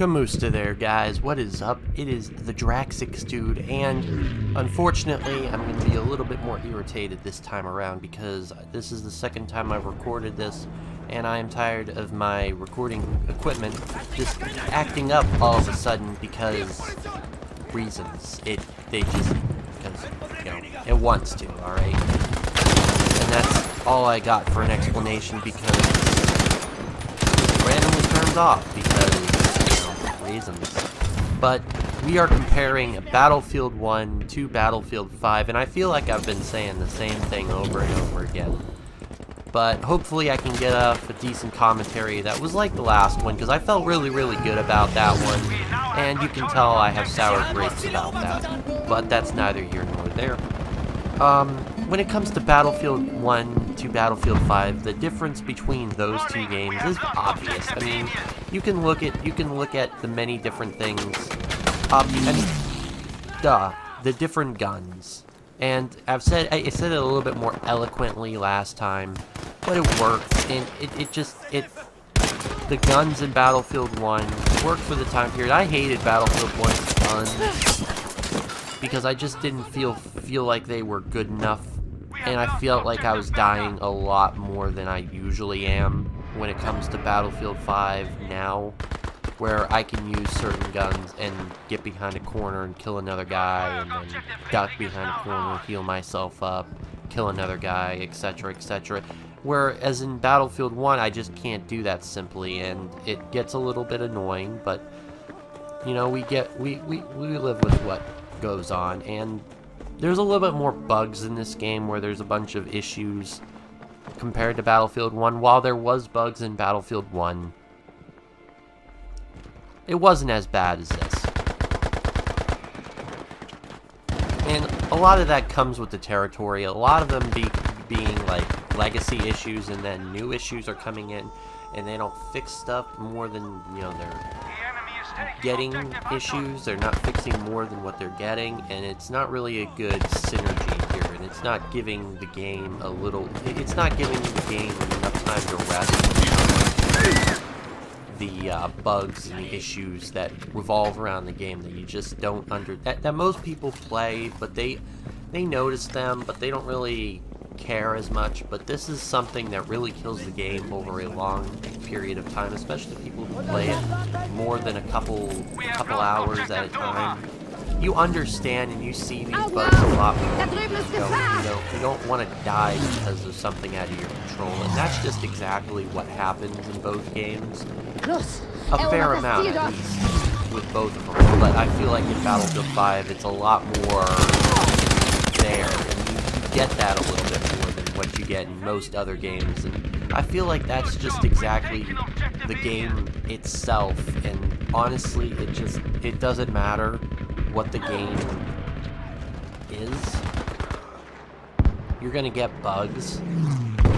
Kamusta there, guys. What is up? It is the Draxix dude, and unfortunately, I'm going to be a little bit more irritated this time around because this is the second time I've recorded this, and I am tired of my recording equipment just acting up all of a sudden because reasons. Because, you know, it wants to, alright? And that's all I got for an explanation because it randomly turns off because reasons. But we are comparing Battlefield 1 to Battlefield 5, and I feel like I've been saying the same thing over and over again. But hopefully I can get a decent commentary that was like the last one, because I felt really good about that one, and you can tell I have sour grapes about that. But that's neither here nor there. When it comes to Battlefield 1 to Battlefield 5, the difference between those two games is obvious. I mean, you can look at the many different things. The different guns. And I said it a little bit more eloquently last time, but it works. And the guns in Battlefield 1 worked for the time period. I hated Battlefield 1's guns because I just didn't feel like they were good enough. And I felt like I was dying a lot more than I usually am when it comes to Battlefield 5 now, where I can use certain guns and get behind a corner and kill another guy, and then duck behind a corner, heal myself up, kill another guy, etc., etc. Whereas in Battlefield 1, I just can't do that simply, and it gets a little bit annoying, but, you know, we live with what goes on, and there's a little bit more bugs in this game where there's a bunch of issues compared to Battlefield 1. While there was bugs in Battlefield 1, it wasn't as bad as this. And a lot of that comes with the territory. A lot of them being like legacy issues, and then new issues are coming in, and they don't fix stuff more than, you know, they're getting issues. They're not fixing more than what they're getting, and it's not really a good synergy here, and it's not giving the game it's not giving the game enough time to rest the bugs and the issues that revolve around the game that you just don't that most people play, but they notice them, but they don't really care as much. But this is something that really kills the game over a long period of time, especially people who play it more than a couple hours at a time. You understand and you see these bugs a lot more. You don't want to die because of something out of your control, and that's just exactly what happens in both games. A fair amount, at least, with both of them. But I feel like in Battlefield 5, it's a lot more there, and you get that a little bit more than what you get in most other games. And I feel like that's just exactly the game itself, and honestly, it doesn't matter what the game is. You're gonna get bugs,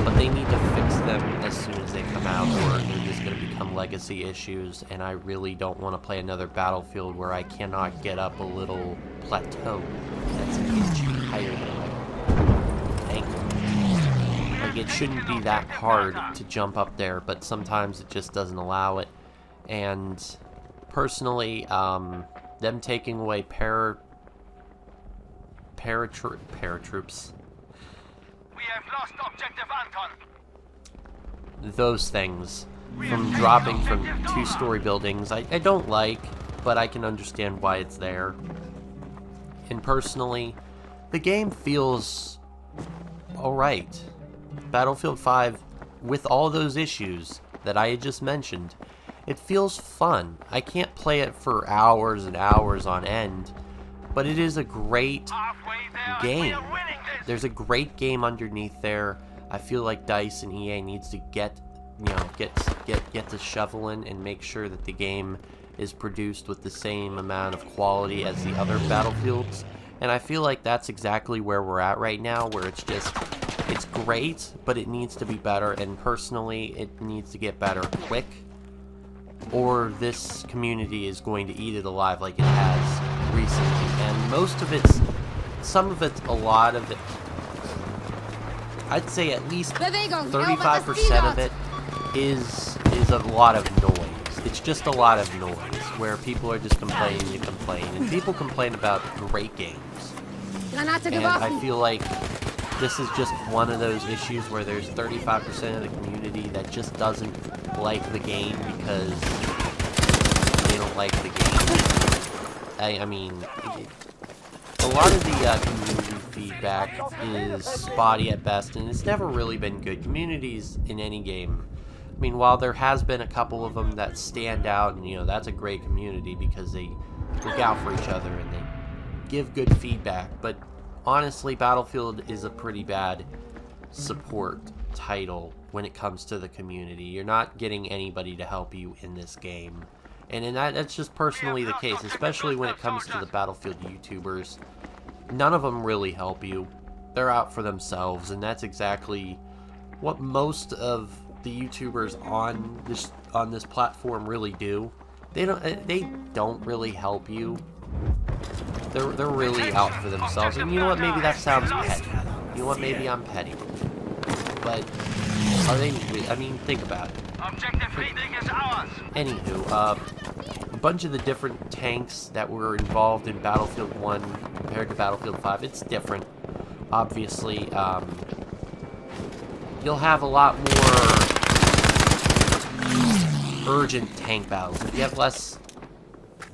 but they need to fix them as soon as they come out, or they're just gonna become legacy issues, and I really don't want to play another Battlefield where I cannot get up a little plateau that's an inch higher than my ankle. Like, it shouldn't be that hard to jump up there, but sometimes it just doesn't allow it. And personally, them taking away paratroops. We have lost objective Anton. Those things from dropping from two-story buildings, I don't like, but I can understand why it's there. And personally, the game feels alright. Battlefield 5, with all those issues that I had just mentioned, it feels fun. I can't play it for hours and hours on end, but it is a great game. There's a great game underneath there. I feel like DICE and EA needs to get to shoveling and make sure that the game is produced with the same amount of quality as the other Battlefields. And I feel like that's exactly where we're at right now, where it's great, but it needs to be better, and personally, it needs to get better quick, or this community is going to eat it alive like it has recently. And a lot of it, I'd say at least 35% of it is a lot of noise. It's just a lot of noise, where people are just complaining to complain, and people complain about great games. And I feel like this is just one of those issues where there's 35% of the community that just doesn't like the game because they don't like the game. I mean, a lot of the community feedback is spotty at best, and it's never really been good. Communities in any game, I mean, while there has been a couple of them that stand out, and, you know, that's a great community because they look out for each other and they give good feedback, but honestly, Battlefield is a pretty bad support title when it comes to the community. You're not getting anybody to help you in this game. And that's just personally the case, especially when it comes to the Battlefield YouTubers. None of them really help you. They're out for themselves, and that's exactly what most of the YouTubers on this platform really do. They don't really help you. They're really out for themselves. And you know what? Maybe that sounds petty. You know what? Maybe I'm petty. But are they? I mean, think about it. Objective reading is ours. Anywho, a bunch of the different tanks that were involved in Battlefield 1 compared to Battlefield 5, it's different. Obviously, you'll have a lot more urgent tank battles. If you have less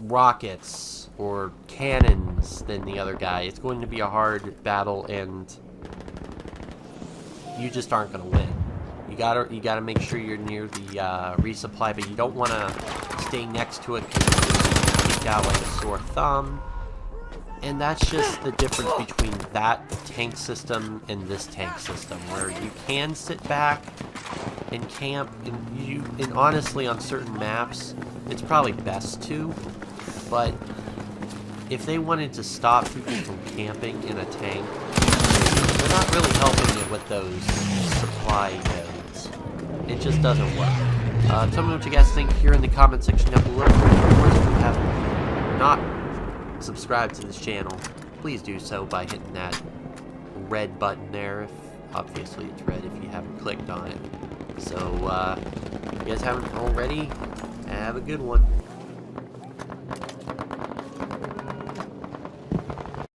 rockets or cannons than the other guy, it's going to be a hard battle, and you just aren't going to win. You gotta make sure you're near the resupply, but you don't want to stay next to it because you kick out like a sore thumb. And that's just the difference between that tank system and this tank system, where you can sit back and camp, and honestly, on certain maps, it's probably best to. But if they wanted to stop people from camping in a tank, they're not really helping you with those supply nodes. It just doesn't work. Tell me what you guys think here in the comment section down below. Of course, if you have not subscribed to this channel, please do so by hitting that red button there. Obviously, it's red if you haven't clicked on it. So, if you guys haven't already, have a good one.